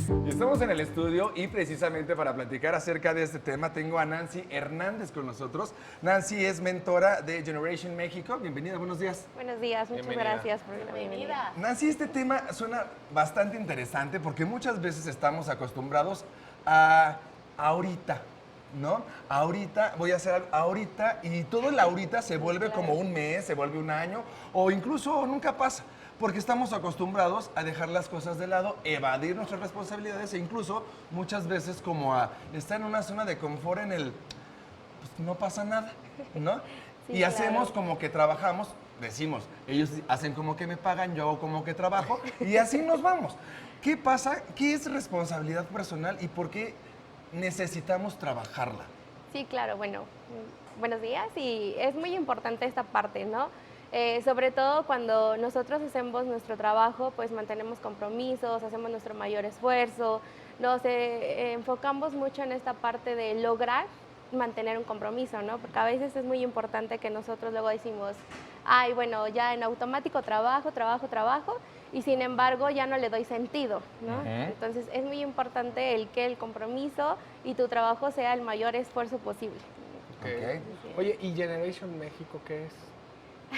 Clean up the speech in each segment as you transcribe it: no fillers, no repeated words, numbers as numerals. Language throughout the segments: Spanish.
Y estamos en el estudio y precisamente para platicar acerca de este tema tengo a Nancy Hernández con nosotros. Nancy es mentora de Generation México. Bienvenida, buenos días. Buenos días, muchas gracias por la bienvenida. Nancy, este tema suena bastante interesante porque muchas veces estamos acostumbrados a ahorita, ¿no? Ahorita, voy a hacer algo ahorita y todo el ahorita se vuelve como un mes, se vuelve un año o incluso nunca pasa. Porque estamos acostumbrados a dejar las cosas de lado, evadir nuestras responsabilidades e incluso muchas veces como a estar en una zona de confort en el, pues no pasa nada, ¿no? Sí, y hacemos claro. como que trabajamos, decimos, ellos hacen como que me pagan, yo hago como que trabajo y así nos vamos. ¿Qué pasa? ¿Qué es responsabilidad personal y por qué necesitamos trabajarla? Sí, claro, bueno, buenos días y es muy importante esta parte, ¿no? Sobre todo cuando nosotros hacemos nuestro trabajo, pues mantenemos compromisos, hacemos nuestro mayor esfuerzo, nos enfocamos mucho en esta parte de lograr mantener un compromiso, ¿no? Porque a veces es muy importante que nosotros luego decimos, ay, bueno, ya en automático trabajo, trabajo, trabajo, y sin embargo ya no le doy sentido, ¿no? Entonces es muy importante el que el compromiso y tu trabajo sea el mayor esfuerzo posible. Ok. Oye, ¿y Generation México qué es?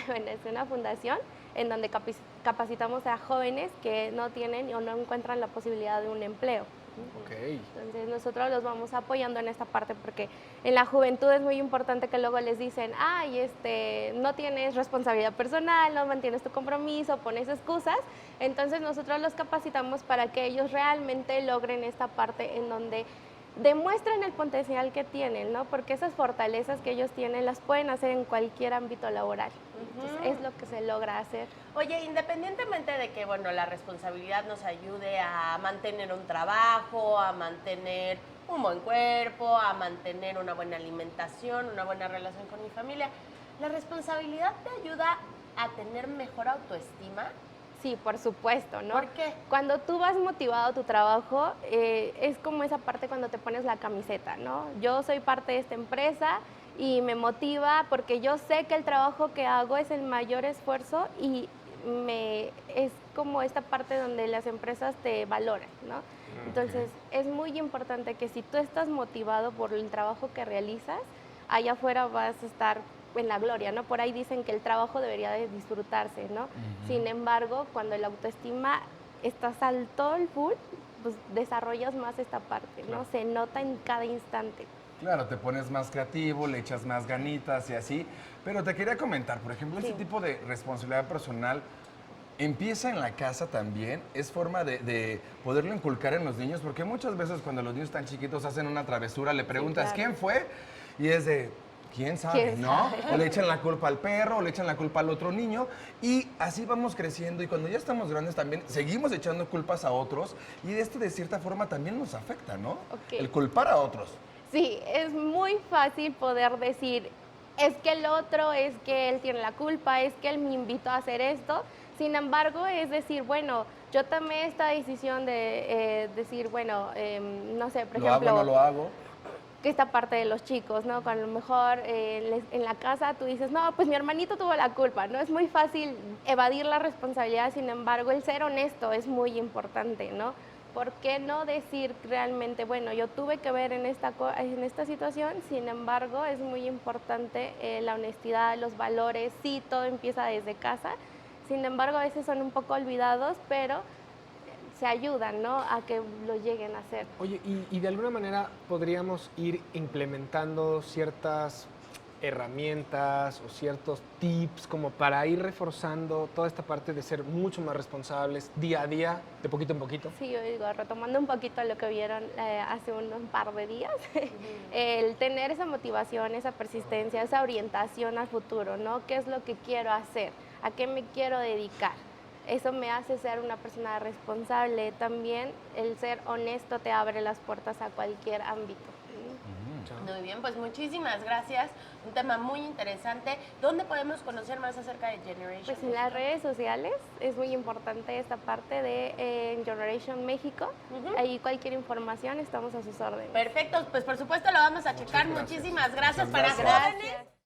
Bueno, es una fundación en donde capacitamos a jóvenes que no tienen o no encuentran la posibilidad de un empleo. Ok. Entonces nosotros los vamos apoyando en esta parte porque en la juventud es muy importante que luego les dicen, ay, no tienes responsabilidad personal, no mantienes tu compromiso, pones excusas. Entonces nosotros los capacitamos para que ellos realmente logren esta parte en donde demuestren el potencial que tienen, ¿no? Porque esas fortalezas que ellos tienen las pueden hacer en cualquier ámbito laboral. Entonces, es lo que se logra hacer. Oye, independientemente de que, bueno, la responsabilidad nos ayude a mantener un trabajo, a mantener un buen cuerpo, a mantener una buena alimentación, una buena relación con mi familia, ¿la responsabilidad te ayuda a tener mejor autoestima? Sí, por supuesto, ¿no? ¿Por qué? Cuando tú vas motivado a tu trabajo, es como esa parte cuando te pones la camiseta, ¿no? Yo soy parte de esta empresa y me motiva porque yo sé que el trabajo que hago es el mayor esfuerzo y es como esta parte donde las empresas te valoran, ¿no? Entonces, es muy importante que si tú estás motivado por el trabajo que realizas, allá afuera vas a estar en la gloria, ¿no? Por ahí dicen que el trabajo debería de disfrutarse, ¿no? Sin embargo, cuando la autoestima estás al todo el full, pues desarrollas más esta parte, ¿no? Se nota en cada instante. Claro, te pones más creativo, le echas más ganitas y así. Pero te quería comentar, por ejemplo, Sí. este tipo de responsabilidad personal empieza en la casa también. Es forma de poderlo inculcar en los niños, porque muchas veces cuando los niños están chiquitos hacen una travesura, le preguntas, claro. ¿quién fue? Y es de, ¿quién sabe? ¿Quién ¿No? sabe? O le echan la culpa al perro, o le echan la culpa al otro niño. Y así vamos creciendo. Y cuando ya estamos grandes también seguimos echando culpas a otros. Y esto de cierta forma también nos afecta, ¿no? Ok. El culpar a otros. Sí, es muy fácil poder decir, es que el otro, es que él tiene la culpa, es que él me invitó a hacer esto. Sin embargo, es decir, bueno, yo tomé esta decisión de decir, bueno, no sé, por ¿Lo ejemplo, hago o no lo hago? que esta parte de los chicos, ¿no? Cuando a lo mejor en la casa tú dices, no, pues mi hermanito tuvo la culpa, ¿no? Es muy fácil evadir la responsabilidad, sin embargo, el ser honesto es muy importante, ¿no? ¿Por qué no decir realmente, bueno, yo tuve que ver en esta situación, sin embargo, es muy importante la honestidad, los valores, sí, todo empieza desde casa, sin embargo, a veces son un poco olvidados, pero se ayudan, ¿no? A que lo lleguen a hacer. Oye, y de alguna manera podríamos ir implementando ciertas herramientas o ciertos tips como para ir reforzando toda esta parte de ser mucho más responsables día a día, de poquito en poquito. Sí, yo digo, retomando un poquito lo que vieron hace un par de días, el tener esa motivación, esa persistencia, esa orientación al futuro, ¿no? ¿Qué es lo que quiero hacer? ¿A qué me quiero dedicar? Eso me hace ser una persona responsable. También el ser honesto te abre las puertas a cualquier ámbito. Muy bien, pues muchísimas gracias. Un tema muy interesante. ¿Dónde podemos conocer más acerca de Generation? Pues en las redes sociales es muy importante esta parte de Generation México. Ahí cualquier información estamos a sus órdenes. Perfecto, pues por supuesto lo vamos a checar. gracias. Muchísimas gracias Muchas para gracias. jóvenes.